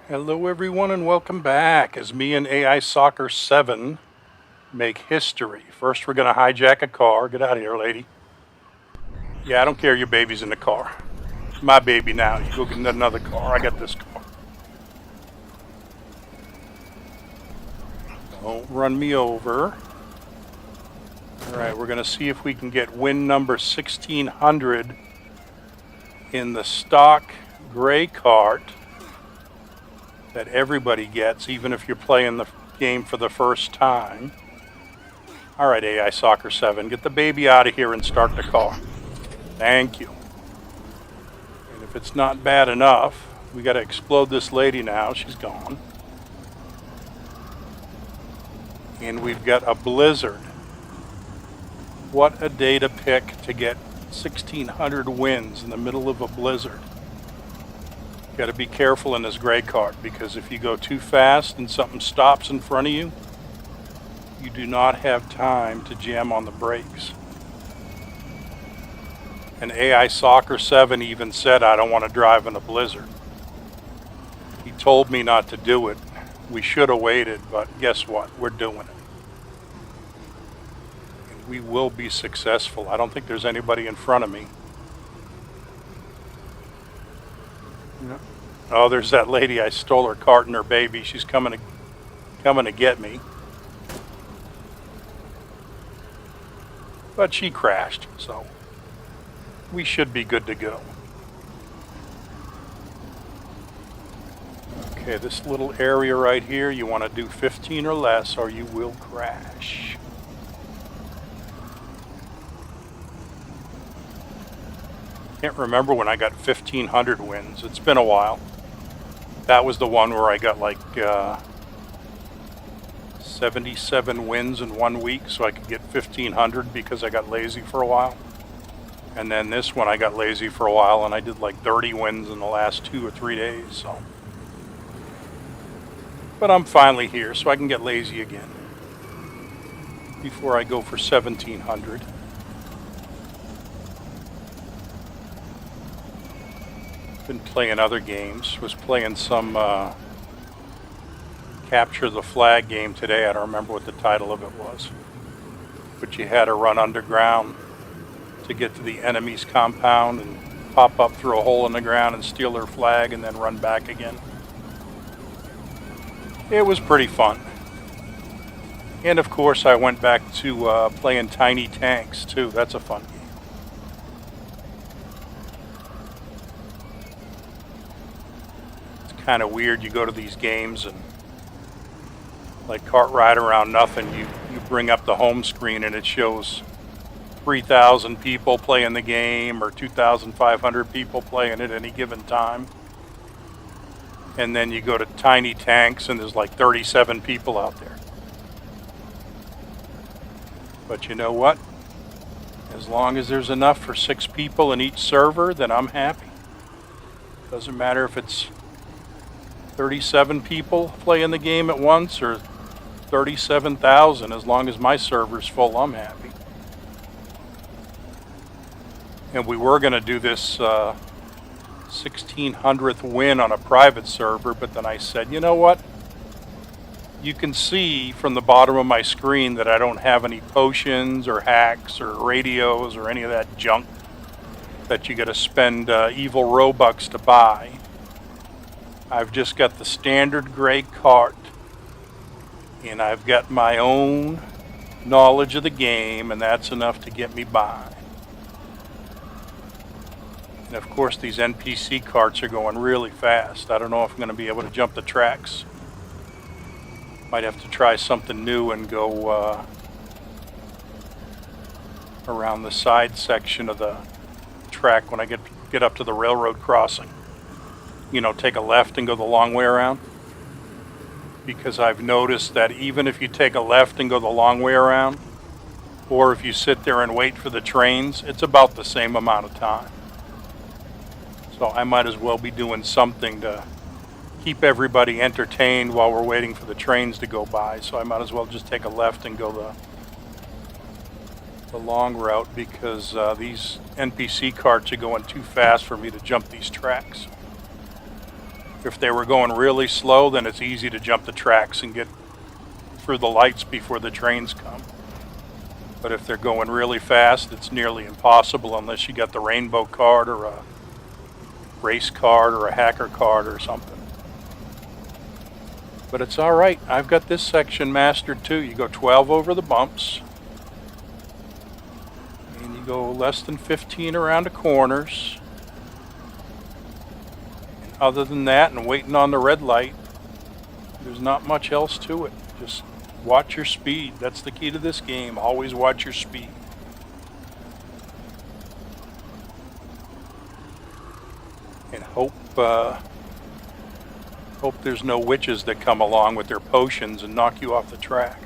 Hello everyone and welcome back as me and AIsoccer7 make history. First we're going to hijack a car. Get out of here, lady. Yeah, I don't care, your baby's in the car. It's my baby now. You go get another car. I got this car. Don't run me over. Alright, we're going to see if we can get win number 1600 in the stock gray cart that everybody gets, even if you're playing the game for the first time. Alright, AIsoccer7, get the baby out of here and start the car. Thank you. And if it's not bad enough, we got to explode this lady now. She's gone. And we've got a blizzard. What a day to pick to get 1600 wins in the middle of a blizzard. Got to be careful in this gray cart, because if you go too fast and something stops in front of you, you do not have time to jam on the brakes. And AIsoccer7 even said, I don't want to drive in a blizzard. He told me not to do it. We should have waited, but guess what? We're doing it. And we will be successful. I don't think there's anybody in front of me. Oh, there's that lady. I stole her cart and her baby. She's coming to get me. But she crashed, so we should be good to go. Okay, this little area right here, you want to do 15 or less or you will crash. Can't remember when I got 1500 wins. It's been a while. That was the one where I got like 77 wins in 1 week, so I could get 1500 because I got lazy for a while. And then this one I got lazy for a while and I did like 30 wins in the last 2 or 3 days. So, but I'm finally here, so I can get lazy again before I go for 1700. Been playing other games. Was playing some capture the flag game today. I don't remember what the title of it was, but you had to run underground to get to the enemy's compound and pop up through a hole in the ground and steal their flag and then run back again. It was pretty fun. And of course I went back to playing tiny tanks too. That's a fun game. Kind of weird. You go to these games and like Cart Ride Around Nothing, you bring up the home screen and it shows 3,000 people playing the game or 2,500 people playing at any given time. And then you go to Tiny Tanks and there's like 37 people out there. But you know what? As long as there's enough for 6 people in each server, then I'm happy. Doesn't matter if it's 37 people playing the game at once or 37,000. As long as my server's full, I'm happy. And we were going to do this 1600th win on a private server, but then I said, you know what? You can see from the bottom of my screen that I don't have any potions or hacks or radios or any of that junk that you got to spend evil Robux to buy. I've just got the standard gray cart, and I've got my own knowledge of the game, and that's enough to get me by. And of course these NPC carts are going really fast. I don't know if I'm going to be able to jump the tracks. Might have to try something new and go around the side section of the track when I get up to the railroad crossing. You know, take a left and go the long way around. Because I've noticed that even if you take a left and go the long way around, or if you sit there and wait for the trains, it's about the same amount of time. So I might as well be doing something to keep everybody entertained while we're waiting for the trains to go by. So I might as well just take a left and go the long route, because these NPC carts are going too fast for me to jump these tracks. If they were going really slow, then it's easy to jump the tracks and get through the lights before the trains come. But if they're going really fast, it's nearly impossible unless you got the rainbow card or a race card or a hacker card or something. But it's all right. I've got this section mastered too. You go 12 over the bumps. And you go less than 15 around the corners. And other than that, and waiting on the red light, there's not much else to it. Just watch your speed. That's the key to this game. Always watch your speed. And hope there's no witches that come along with their potions and knock you off the track.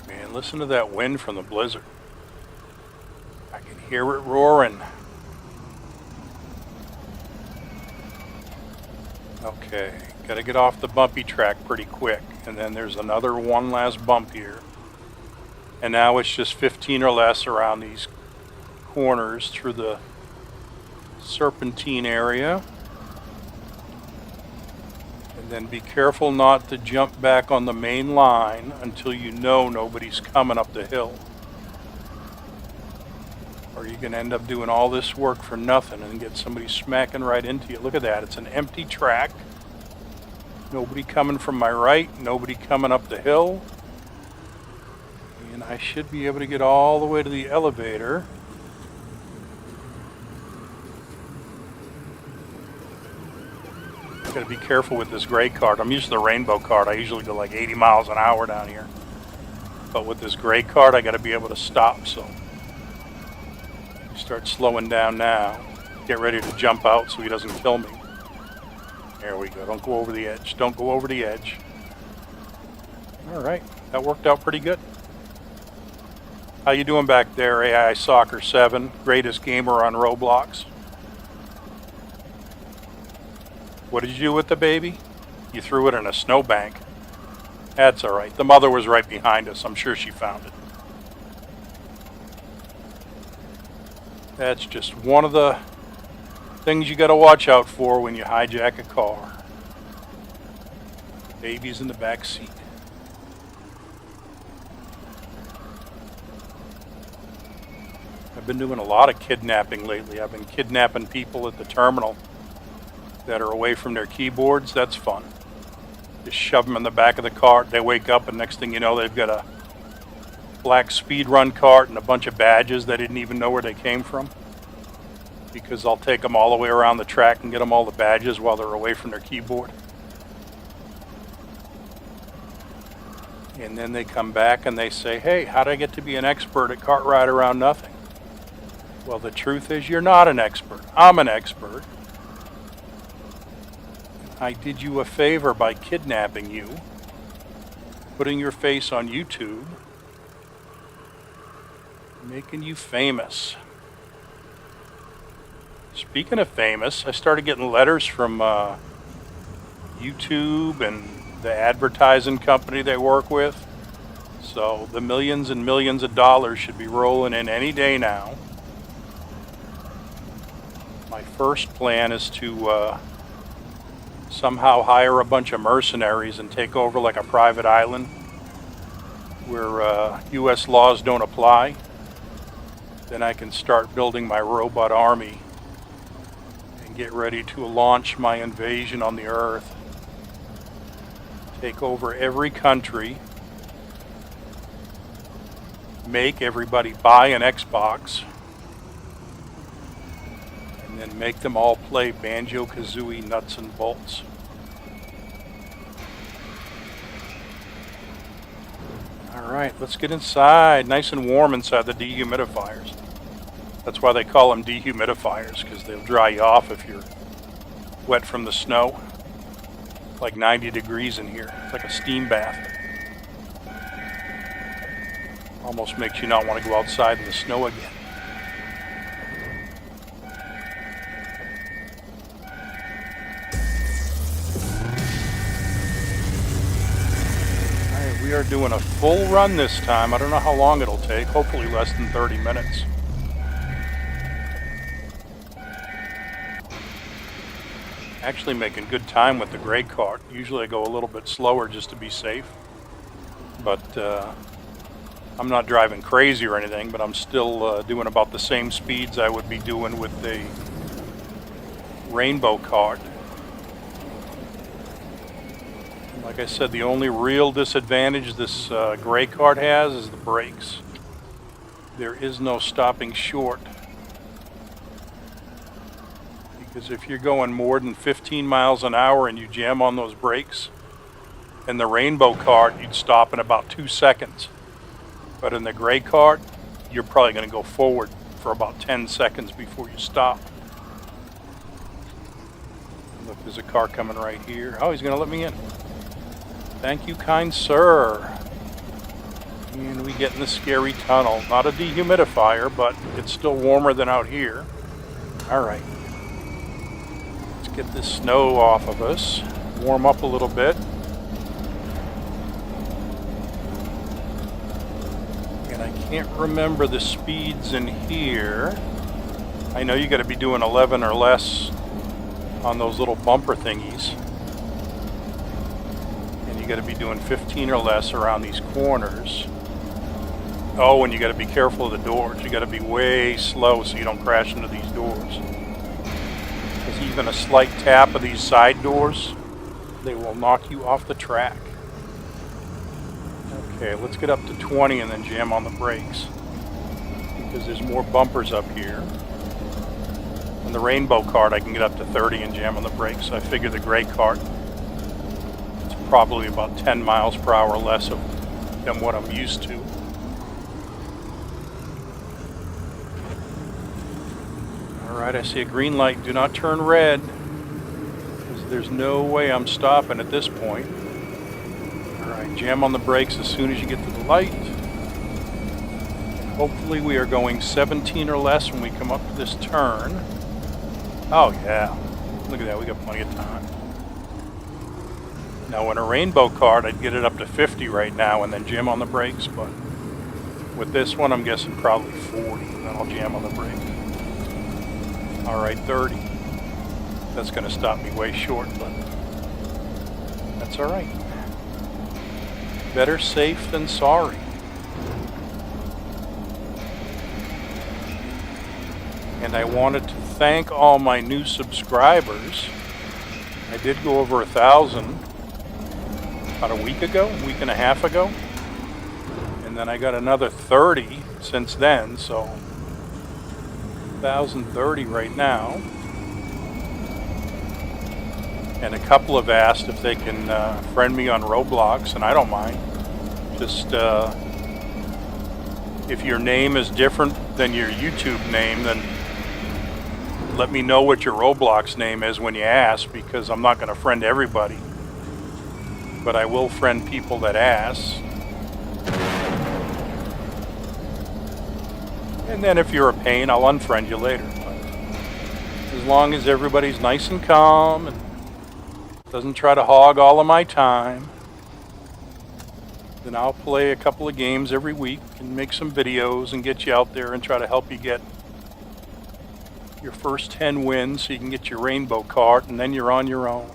Man, listen to that wind from the blizzard. I can hear it roaring. Okay, gotta get off the bumpy track pretty quick, and then there's another one last bump here. And now it's just 15 or less around these corners through the serpentine area. And then be careful not to jump back on the main line until you know nobody's coming up the hill. Or you're going to end up doing all this work for nothing and get somebody smacking right into you. Look at that. It's an empty track. Nobody coming from my right. Nobody coming up the hill. And I should be able to get all the way to the elevator. Got to be careful with this gray card. I'm using the rainbow card. I usually go like 80 miles an hour down here. But with this gray card, I got to be able to stop. So start slowing down now. Get ready to jump out so he doesn't kill me. There we go. Don't go over the edge. Don't go over the edge. All right. That worked out pretty good. How you doing back there, AIsoccer7? Greatest gamer on Roblox. What did you do with the baby? You threw it in a snowbank. That's all right. The mother was right behind us. I'm sure she found it. That's just one of the things you got to watch out for when you hijack a car. The baby's in the back seat. I've been doing a lot of kidnapping lately. I've been kidnapping people at the terminal that are away from their keyboards. That's fun. Just shove them in the back of the cart. They wake up and next thing you know they've got a black speed run cart and a bunch of badges they didn't even know where they came from, because I'll take them all the way around the track and get them all the badges while they're away from their keyboard. And then they come back and they say, hey, how did I get to be an expert at cart ride around nothing? Well, the truth is you're not an expert. I'm an expert. I did you a favor by kidnapping you, putting your face on YouTube, making you famous. Speaking of famous, I started getting letters from YouTube and the advertising company they work with. So the millions and millions of dollars should be rolling in any day now. My first plan is to somehow hire a bunch of mercenaries and take over like a private island where U.S. laws don't apply. Then I can start building my robot army and get ready to launch my invasion on the earth. Take over every country. Make everybody buy an Xbox. And then make them all play Banjo-Kazooie nuts and bolts. Alright, let's get inside. Nice and warm inside the dehumidifiers. That's why they call them dehumidifiers, because they'll dry you off if you're wet from the snow. Like 90 degrees in here. It's like a steam bath. Almost makes you not want to go outside in the snow again. We are doing a full run this time. I don't know how long it'll take. Hopefully less than 30 minutes. Actually making good time with the gray cart. Usually I go a little bit slower just to be safe. But I'm not driving crazy or anything, but I'm still doing about the same speeds I would be doing with the rainbow cart. Like I said, the only real disadvantage this gray cart has is the brakes. There is no stopping short. Because if you're going more than 15 miles an hour and you jam on those brakes, in the rainbow cart, you'd stop in about 2 seconds. But in the gray cart, you're probably going to go forward for about 10 seconds before you stop. Look, there's a car coming right here. Oh, he's going to let me in. Thank you, kind sir. And we get in the scary tunnel. Not a dehumidifier, but it's still warmer than out here. All right. Let's get this snow off of us. Warm up a little bit. And I can't remember the speeds in here. I know you got to be doing 11 or less on those little bumper thingies. You got to be doing 15 or less around these corners. Oh, and you got to be careful of the doors. You got to be way slow so you don't crash into these doors. Because even a slight tap of these side doors, they will knock you off the track. Okay, let's get up to 20 and then jam on the brakes. Because there's more bumpers up here. On the rainbow cart, I can get up to 30 and jam on the brakes. So I figure the gray cart, probably about 10 miles per hour less than what I'm used to. Alright, I see a green light. Do not turn red, because there's no way I'm stopping at this point. Alright, jam on the brakes as soon as you get to the light. And hopefully we are going 17 or less when we come up to this turn. Oh yeah, look at that, we got plenty of time. Now in a rainbow cart, I'd get it up to 50 right now and then jam on the brakes, but with this one, I'm guessing probably 40, and then I'll jam on the brakes. All right, 30. That's gonna stop me way short, but that's all right. Better safe than sorry. And I wanted to thank all my new subscribers. I did go over 1,000. About a week and a half ago, and then I got another 30 since then, so 1,030 right now. And a couple have asked if they can friend me on Roblox, and I don't mind. Just if your name is different than your YouTube name, then let me know what your Roblox name is when you ask, because I'm not going to friend everybody. But I will friend people that ask. And then if you're a pain, I'll unfriend you later. But as long as everybody's nice and calm and doesn't try to hog all of my time, then I'll play a couple of games every week and make some videos and get you out there and try to help you get your first 10 wins so you can get your rainbow cart, and then you're on your own.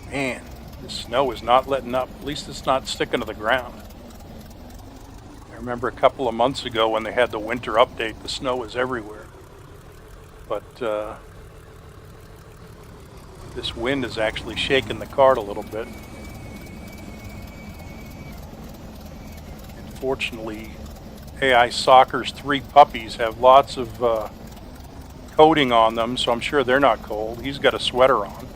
Man, this snow is not letting up. At least it's not sticking to the ground. I remember a couple of months ago when they had the winter update, the snow was everywhere. But this wind is actually shaking the cart a little bit. Unfortunately, AIsoccer's 3 puppies have lots of coating on them, so I'm sure they're not cold. He's got a sweater on.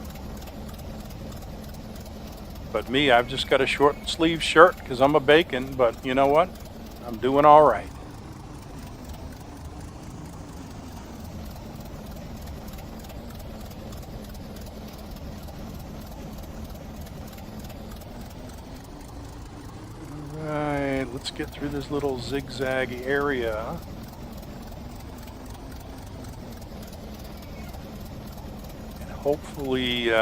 But me, I've just got a short sleeve shirt because I'm a bacon, but you know what? I'm doing all right. All right, let's get through this little zigzag area. And hopefully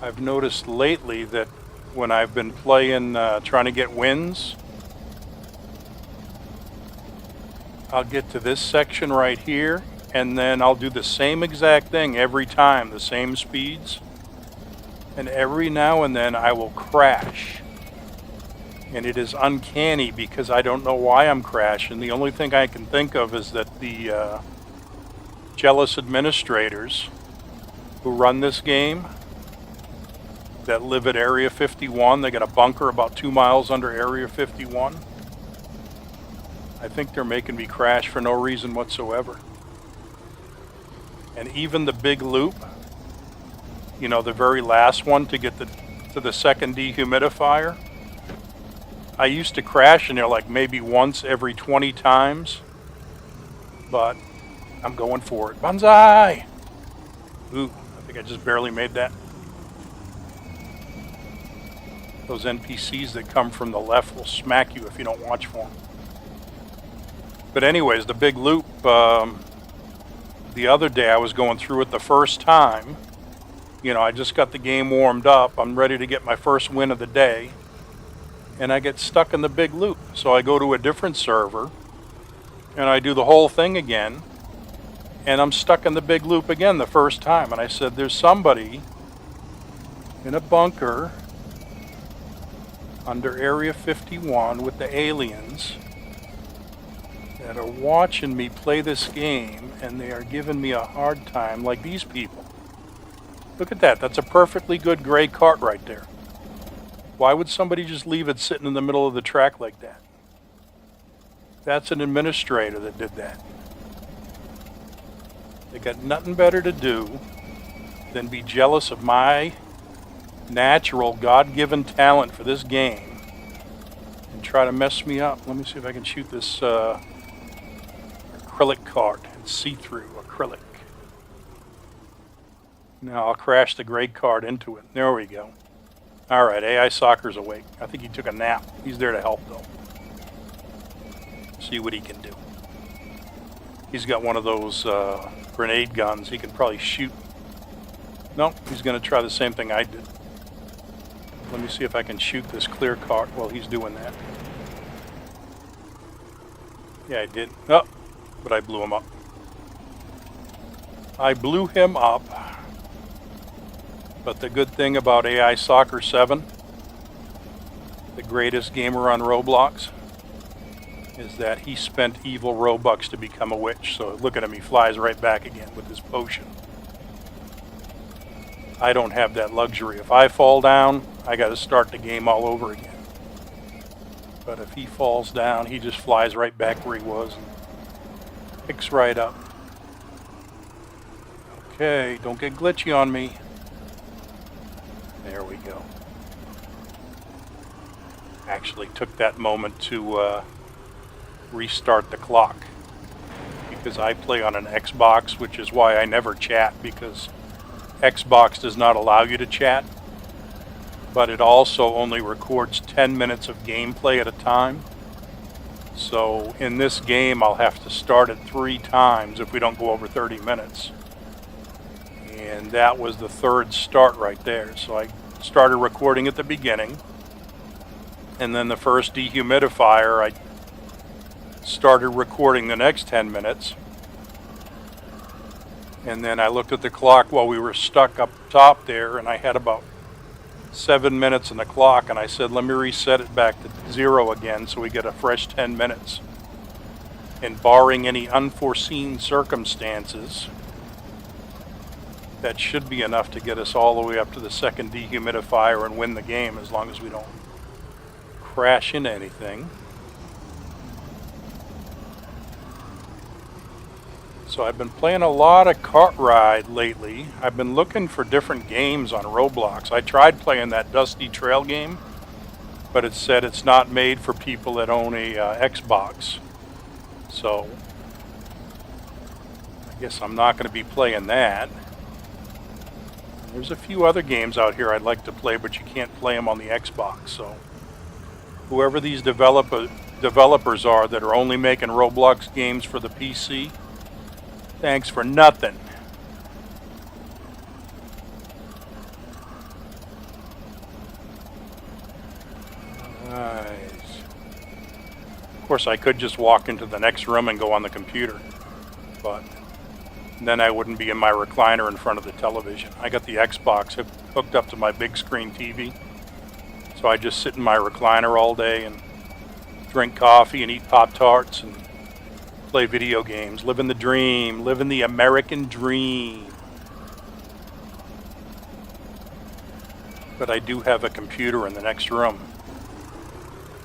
I've noticed lately that when I've been playing, trying to get wins, I'll get to this section right here, and then I'll do the same exact thing every time, the same speeds. And every now and then I will crash. And it is uncanny because I don't know why I'm crashing. The only thing I can think of is that the jealous administrators who run this game that live at Area 51, they got a bunker about 2 miles under Area 51. I think they're making me crash for no reason whatsoever. And even the big loop, you know, the very last one to get to the second dehumidifier, I used to crash in there like maybe once every 20 times, but I'm going for it. Banzai! Ooh, I think I just barely made that. Those NPCs that come from the left will smack you if you don't watch for them. But anyways, the big loop, the other day I was going through it the first time. You know, I just got the game warmed up. I'm ready to get my first win of the day. And I get stuck in the big loop. So I go to a different server and I do the whole thing again. And I'm stuck in the big loop again the first time. And I said, there's somebody in a bunker under Area 51 with the aliens that are watching me play this game, and they are giving me a hard time like these people. Look at that. That's a perfectly good gray cart right there. Why would somebody just leave it sitting in the middle of the track like that? That's an administrator that did that. They got nothing better to do than be jealous of my natural God-given talent for this game and try to mess me up. Let me see if I can shoot this acrylic cart. It's see-through acrylic. Now I'll crash the gray cart into it. There we go. Alright, AI Soccer's awake. I think he took a nap. He's there to help though. See what he can do. He's got one of those grenade guns. He can probably shoot. No, he's going to try the same thing I did. Let me see if I can shoot this clear cart while he's doing that. Yeah, I did. Oh, but I blew him up. I blew him up. But the good thing about AIsoccer7, the greatest gamer on Roblox, is that he spent evil Robux to become a witch. So look at him, he flies right back again with his potion. I don't have that luxury. If I fall down, I got to start the game all over again. But if he falls down, he just flies right back where he was and picks right up. Okay, don't get glitchy on me. There we go. Actually took that moment to restart the clock because I play on an Xbox, which is why I never chat, because Xbox does not allow you to chat, but it also only records 10 minutes of gameplay at a time. So in this game I'll have to start it 3 times if we don't go over 30 minutes. And that was the third start right there. So I started recording at the beginning, and then the first dehumidifier I started recording the next 10 minutes. And then I looked at the clock while we were stuck up top there, and I had about 7 minutes on the clock, and I said, let me reset it back to 0 again so we get a fresh 10 minutes. And barring any unforeseen circumstances, that should be enough to get us all the way up to the second dehumidifier and win the game, as long as we don't crash into anything. So I've been playing a lot of Kart Ride lately. I've been looking for different games on Roblox. I tried playing that Dusty Trail game, but it said it's not made for people that own a Xbox. So I guess I'm not going to be playing that. There's a few other games out here I'd like to play, but you can't play them on the Xbox. So whoever these developers are that are only making Roblox games for the PC, thanks for nothing. Nice. Of course, I could just walk into the next room and go on the computer, but then I wouldn't be in my recliner in front of the television. I got the Xbox hooked up to my big screen TV, so I just sit in my recliner all day and drink coffee and eat Pop-Tarts and play video games, living the dream, living the American dream. But I do have a computer in the next room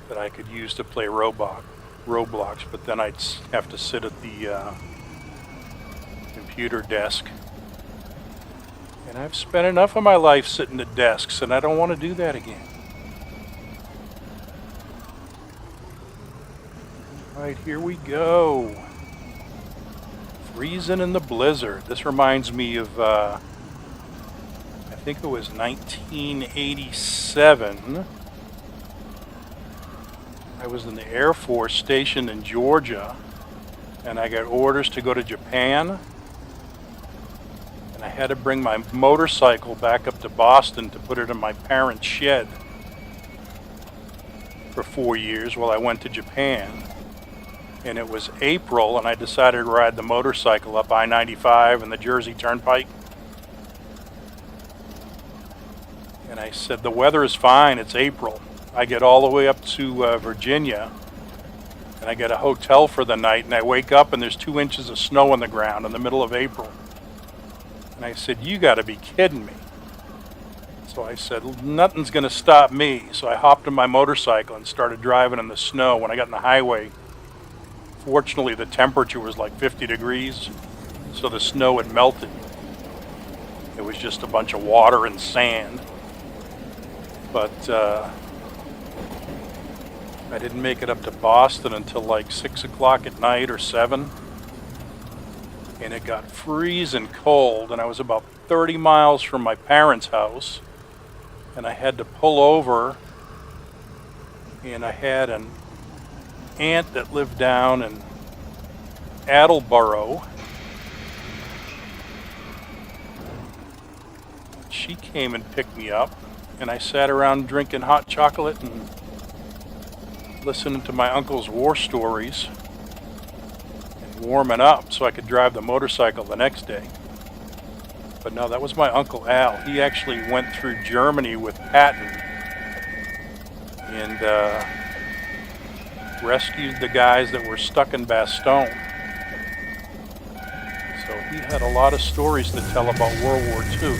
that I could use to play Roblox, but then I'd have to sit at the computer desk. And I've spent enough of my life sitting at desks, and I don't want to do that again. Alright, here we go. Freezing in the blizzard. This reminds me of, I think it was 1987. I was in the Air Force stationed in Georgia, and I got orders to go to Japan. And I had to bring my motorcycle back up to Boston to put it in my parents' shed for 4 years while I went to Japan. And it was April, and I decided to ride the motorcycle up I-95 and the Jersey Turnpike. And I said, the weather is fine, it's April. I get all the way up to Virginia, and I get a hotel for the night, and I wake up and there's 2 inches of snow on the ground in the middle of April. And I said, you gotta be kidding me. So I said, nothing's gonna stop me. So I hopped on my motorcycle and started driving in the snow. When I got on the highway, fortunately, the temperature was like 50 degrees, so the snow had melted. It was just a bunch of water and sand. But I didn't make it up to Boston until like 6 o'clock at night or 7. And it got freezing cold, and I was about 30 miles from my parents' house. And I had to pull over, and I had an aunt that lived down in Attleboro. She came and picked me up, and I sat around drinking hot chocolate and listening to my uncle's war stories and warming up so I could drive the motorcycle the next day. But no, that was my Uncle Al. He actually went through Germany with Patton and rescued the guys that were stuck in Bastogne. So he had a lot of stories to tell about World War II.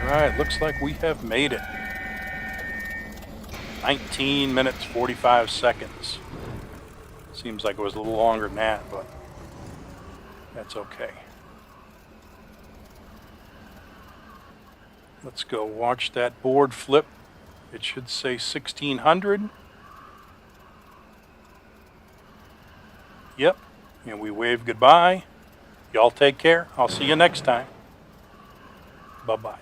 Alright, looks like we have made it. 19 minutes, 45 seconds. Seems like it was a little longer than that, but that's okay. Let's go watch that board flip. It should say 1600. Yep, and we wave goodbye. Y'all take care. I'll see you next time. Bye-bye.